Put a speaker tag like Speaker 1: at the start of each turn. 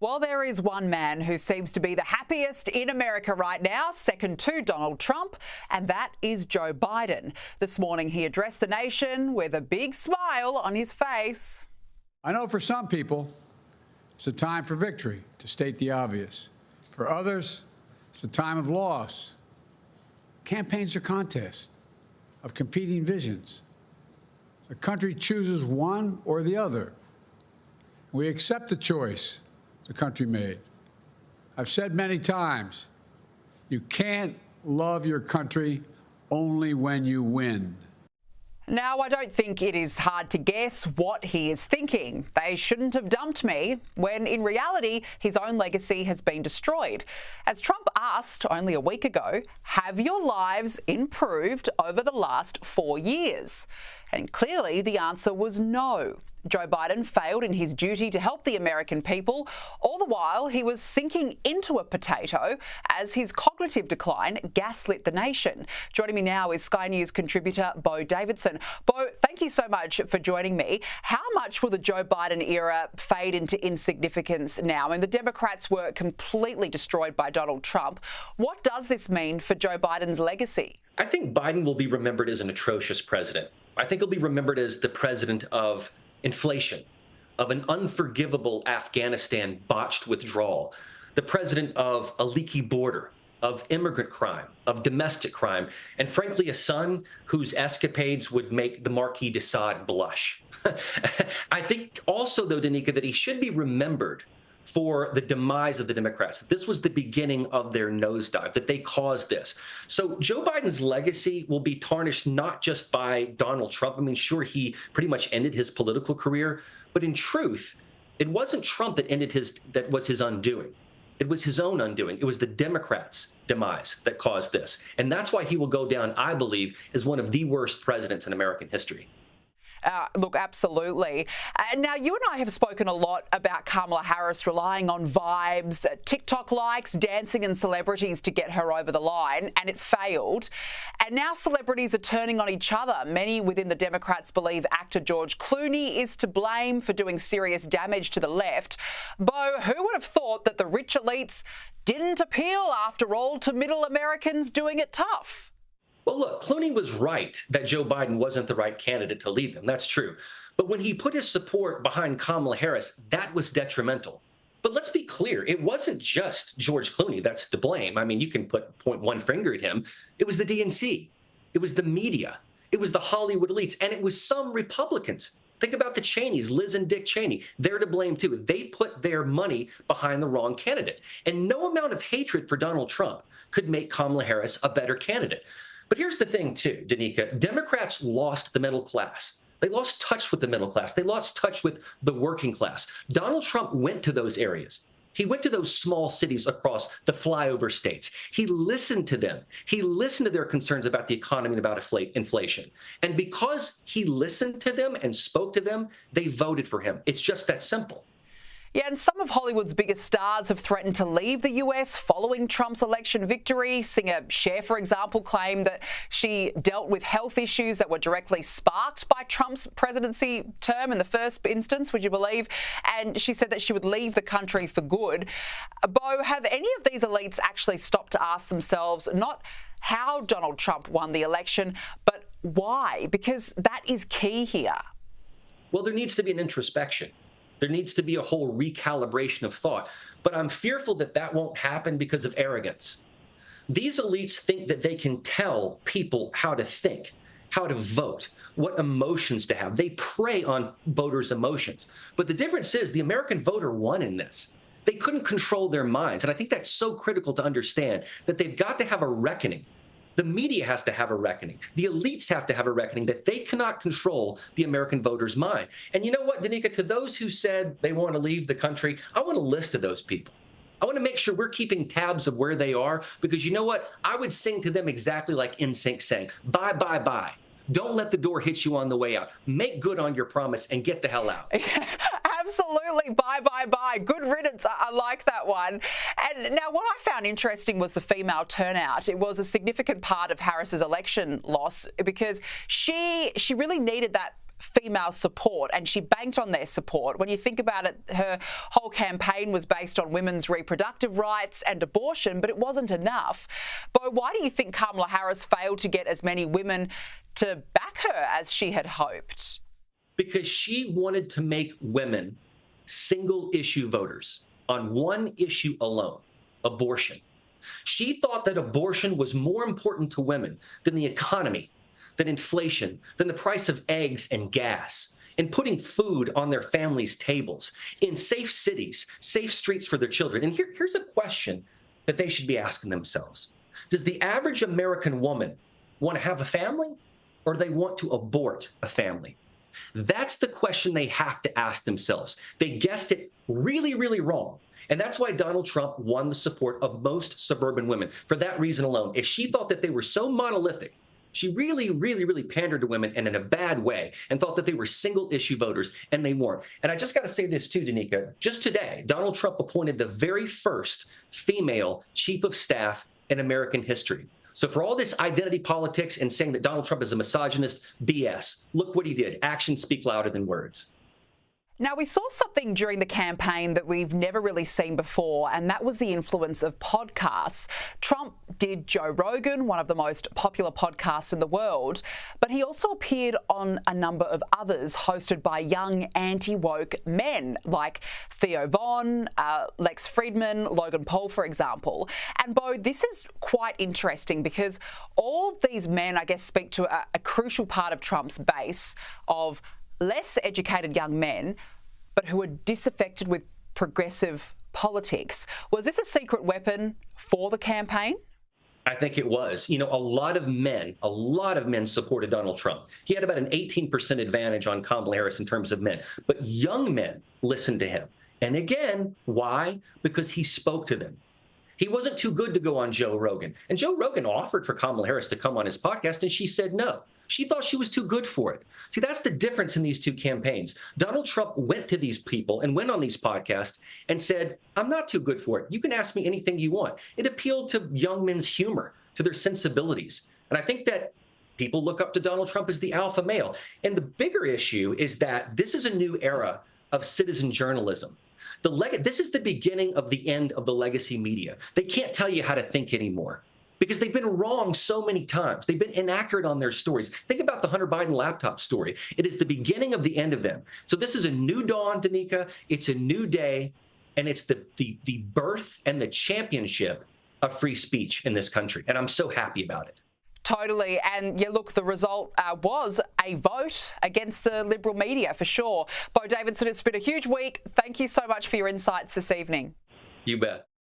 Speaker 1: Well, there is one man who seems to be the happiest in America right now, second to Donald Trump, and that is Joe Biden. This morning, he addressed the nation with a big smile on his face.
Speaker 2: I know for some people, it's a time for victory, to state the obvious. For others, it's a time of loss. Campaigns are contests of competing visions. The country chooses one or the other. We accept the choice the country made. I've said many times, you can't love your country only when you win.
Speaker 1: Now, I don't think it is hard to guess what he is thinking. They shouldn't have dumped me, when in reality, his own legacy has been destroyed. As Trump asked only a week ago, have your lives improved over the last 4 years? And clearly the answer was no. Joe Biden failed in his duty to help the American people. All the while, he was sinking into a potato as his cognitive decline gaslit the nation. Joining me now is Sky News contributor Bo Davidson. Bo, thank you so much for joining me. How much will the Joe Biden era fade into insignificance now? I mean, the Democrats were completely destroyed by Donald Trump. What does this mean for Joe Biden's legacy?
Speaker 3: I think Biden will be remembered as an atrocious president. I think he'll be remembered as the president of inflation, of an unforgivable Afghanistan botched withdrawal, the president of a leaky border, of immigrant crime, of domestic crime, and frankly, a son whose escapades would make the Marquis de Sade blush. I think also, though, Danica, that he should be remembered for the demise of the Democrats. This was the beginning of their nosedive, that they caused this. So Joe Biden's legacy will be tarnished not just by Donald Trump. I mean, sure, he pretty much ended his political career, but in truth, it wasn't Trump that was his undoing. It was his own undoing. It was the Democrats' demise that caused this. And that's why he will go down, I believe, as one of the worst presidents in American history.
Speaker 1: Look, absolutely. Now, you and I have spoken a lot about Kamala Harris relying on vibes, TikTok likes, dancing and celebrities to get her over the line, and it failed. And now celebrities are turning on each other. Many within the Democrats believe actor George Clooney is to blame for doing serious damage to the left. Bo, who would have thought that the rich elites didn't appeal, after all, to middle Americans doing it tough?
Speaker 3: Well, look, Clooney was right that Joe Biden wasn't the right candidate to lead them. That's true. But when he put his support behind Kamala Harris, that was detrimental. But let's be clear, it wasn't just George Clooney that's to blame. I mean, you can point one finger at him. It was the DNC. It was the media. It was the Hollywood elites. And it was some Republicans. Think about the Cheneys, Liz and Dick Cheney. They're to blame, too. They put their money behind the wrong candidate. And no amount of hatred for Donald Trump could make Kamala Harris a better candidate. But here's the thing, too, Danica. Democrats lost the middle class. They lost touch with the middle class. They lost touch with the working class. Donald Trump went to those areas. He went to those small cities across the flyover states. He listened to them. He listened to their concerns about the economy and about inflation. And because he listened to them and spoke to them, they voted for him. It's just that simple.
Speaker 1: Yeah, and some of Hollywood's biggest stars have threatened to leave the US following Trump's election victory. Singer Cher, for example, claimed that she dealt with health issues that were directly sparked by Trump's presidency term in the first instance, would you believe? And she said that she would leave the country for good. Bo, have any of these elites actually stopped to ask themselves not how Donald Trump won the election, but why? Because that is key here.
Speaker 3: Well, there needs to be an introspection. There needs to be a whole recalibration of thought. But I'm fearful that that won't happen because of arrogance. These elites think that they can tell people how to think, how to vote, what emotions to have. They prey on voters' emotions. But the difference is the American voter won in this. They couldn't control their minds. And I think that's so critical to understand, that they've got to have a reckoning. The media has to have a reckoning. The elites have to have a reckoning that they cannot control the American voter's mind. And you know what, Danica, to those who said they want to leave the country, I want a list of those people. I want to make sure we're keeping tabs of where they are, because you know what? I would sing to them exactly like NSYNC sang. Bye, bye, bye. Don't let the door hit you on the way out. Make good on your promise and get the hell out.
Speaker 1: Absolutely. Bye, bye, bye. Good riddance. I like that one. And now what I found interesting was the female turnout. It was a significant part of Harris's election loss because she really needed that female support, and she banked on their support. When you think about it, her whole campaign was based on women's reproductive rights and abortion, but it wasn't enough. Bo, why do you think Kamala Harris failed to get as many women to back her as she had hoped?
Speaker 3: Because she wanted to make women single-issue voters on one issue alone, abortion. She thought that abortion was more important to women than the economy, than inflation, than the price of eggs and gas, and putting food on their families' tables, in safe cities, safe streets for their children. And here's a question that they should be asking themselves. Does the average American woman want to have a family, or do they want to abort a family? That's the question they have to ask themselves. They guessed it really, really wrong. And that's why Donald Trump won the support of most suburban women, for that reason alone. If she thought that they were so monolithic, she really, really, really pandered to women, and in a bad way, and thought that they were single-issue voters, and they weren't. And I just got to say this too, Danica. Just today, Donald Trump appointed the very first female chief of staff in American history. So for all this identity politics and saying that Donald Trump is a misogynist, BS. Look what he did. Actions speak louder than words.
Speaker 1: Now, we saw something during the campaign that we've never really seen before, and that was the influence of podcasts. Trump did Joe Rogan, one of the most popular podcasts in the world, but he also appeared on a number of others hosted by young anti-woke men like Theo Von, Lex Fridman, Logan Paul, for example. And Bo, this is quite interesting because all these men, I guess, speak to a crucial part of Trump's base of less educated young men, but who are disaffected with progressive politics. Was this a secret weapon for the campaign?
Speaker 3: I think it was. You know, a lot of men supported Donald Trump. He had about an 18% advantage on Kamala Harris in terms of men, but young men listened to him. And again, why? Because he spoke to them. He wasn't too good to go on Joe Rogan. And Joe Rogan offered for Kamala Harris to come on his podcast, and she said no. She thought she was too good for it. See, that's the difference in these two campaigns. Donald Trump went to these people and went on these podcasts and said, I'm not too good for it. You can ask me anything you want. It appealed to young men's humor, to their sensibilities. And I think that people look up to Donald Trump as the alpha male. And the bigger issue is that this is a new era of citizen journalism. This is the beginning of the end of the legacy media. They can't tell you how to think anymore, because they've been wrong so many times. They've been inaccurate on their stories. Think about the Hunter Biden laptop story. It is the beginning of the end of them. So this is a new dawn, Danica. It's a new day, and it's the birth and the championship of free speech in this country. And I'm so happy about it.
Speaker 1: Totally. And yeah, look, the result was a vote against the liberal media for sure. Bo Davidson, it's been a huge week. Thank you so much for your insights this evening.
Speaker 3: You bet.